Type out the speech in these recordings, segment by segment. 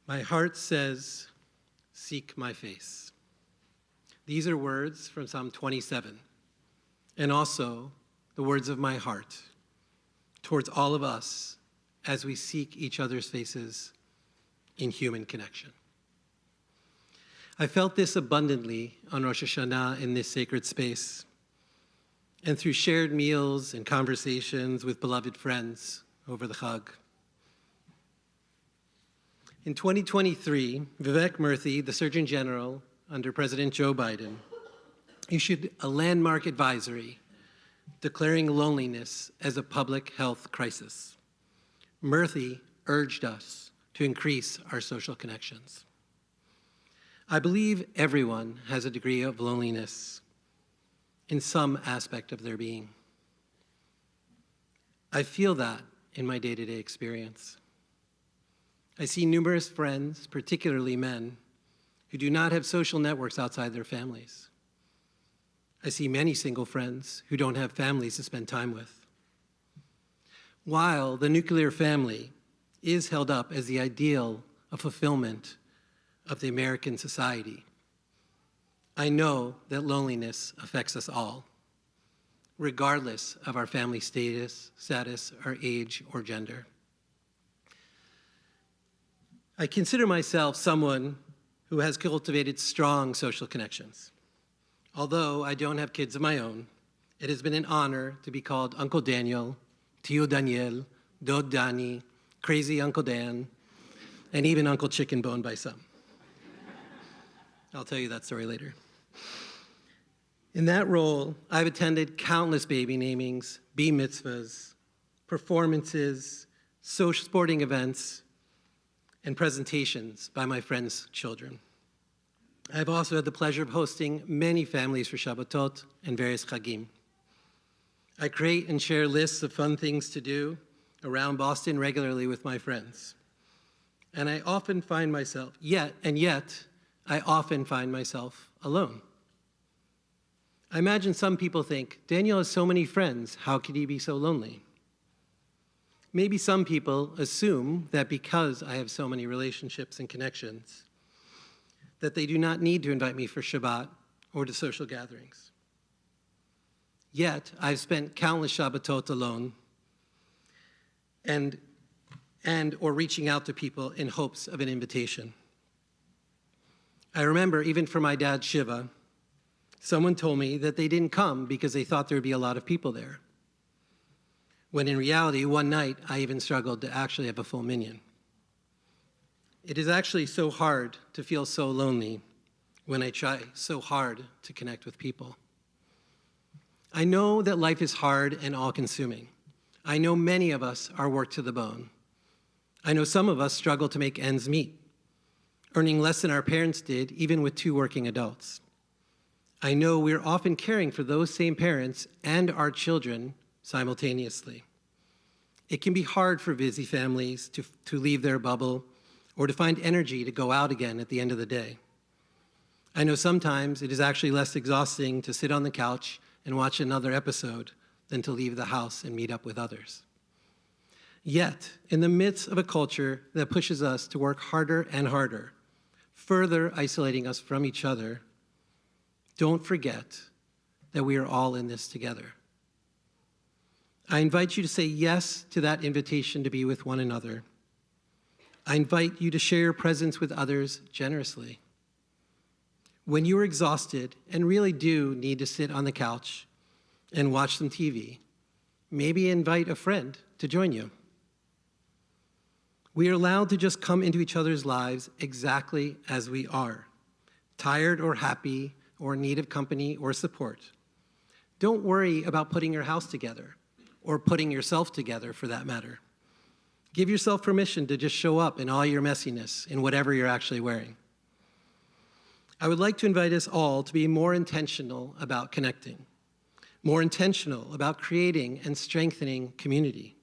My heart says, seek my face. These are words from Psalm 27, and also the words of my heart towards all of us as we seek each other's faces in human connection. I felt this abundantly on Rosh Hashanah in this sacred space, and through shared meals and conversations with beloved friends over the Chag. In 2023, Vivek Murthy, the Surgeon General under President Joe Biden, issued a landmark advisory declaring loneliness as a public health crisis. Murthy urged us to increase our social connections. I believe everyone has a degree of loneliness in some aspect of their being. I feel that in my day-to-day experience. I see numerous friends, particularly men, who do not have social networks outside their families. I see many single friends who don't have families to spend time with. While the nuclear family is held up as the ideal of fulfillment of the American society, I know that loneliness affects us all, regardless of our family status, our age, or gender. I consider myself someone who has cultivated strong social connections. Although I don't have kids of my own, it has been an honor to be called Uncle Daniel, Tio Daniel, Dod Dani, Crazy Uncle Dan, and even Uncle Chicken Bone by some. I'll tell you that story later. In that role, I've attended countless baby namings, bar mitzvahs, performances, social sporting events, and presentations by my friends' children. I've also had the pleasure of hosting many families for Shabbatot and various Chagim. I create and share lists of fun things to do around Boston regularly with my friends. And I often find myself, yet I often find myself alone. I imagine some people think, Daniel has so many friends, how could he be so lonely? Maybe some people assume that because I have so many relationships and connections, that they do not need to invite me for Shabbat or to social gatherings. Yet, I've spent countless Shabbatot alone and or reaching out to people in hopes of an invitation. I remember, even for my dad's Shiva, someone told me that they didn't come because they thought there would be a lot of people there, when in reality, one night, I even struggled to actually have a full minyan. It is actually so hard to feel so lonely when I try so hard to connect with people. I know that life is hard and all-consuming. I know many of us are worked to the bone. I know some of us struggle to make ends meet, earning less than our parents did, even with 2 working adults. I know we're often caring for those same parents and our children simultaneously. It can be hard for busy families to leave their bubble or to find energy to go out again at the end of the day. I know sometimes it is actually less exhausting to sit on the couch and watch another episode than to leave the house and meet up with others. Yet, in the midst of a culture that pushes us to work harder and harder, further isolating us from each other, don't forget that we are all in this together. I invite you to say yes to that invitation to be with one another. I invite you to share your presence with others generously. When you are exhausted and really do need to sit on the couch and watch some TV, maybe invite a friend to join you. We are allowed to just come into each other's lives exactly as we are, tired or happy or in need of company or support. Don't worry about putting your house together, or putting yourself together for that matter. Give yourself permission to just show up in all your messiness, in whatever you're actually wearing. I would like to invite us all to be more intentional about connecting, more intentional about creating and strengthening community,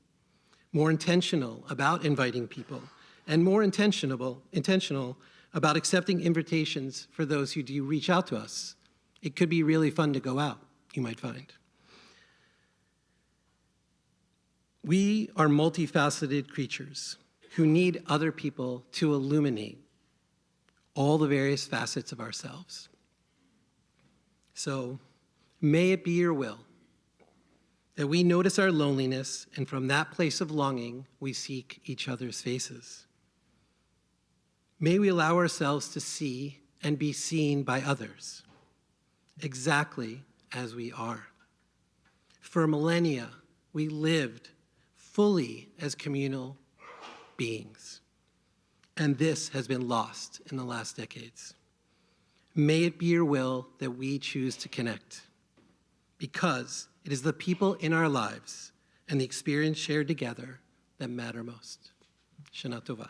more intentional about inviting people, and more intentional about accepting invitations for those who do reach out to us. It could be really fun to go out, you might find. We are multifaceted creatures who need other people to illuminate all the various facets of ourselves. So may it be your will that we notice our loneliness, and from that place of longing, we seek each other's faces. May we allow ourselves to see and be seen by others, exactly as we are. For millennia, we lived fully as communal beings, and this has been lost in the last decades. May it be your will that we choose to connect, because it is the people in our lives and the experience shared together that matter most. Shana Tova.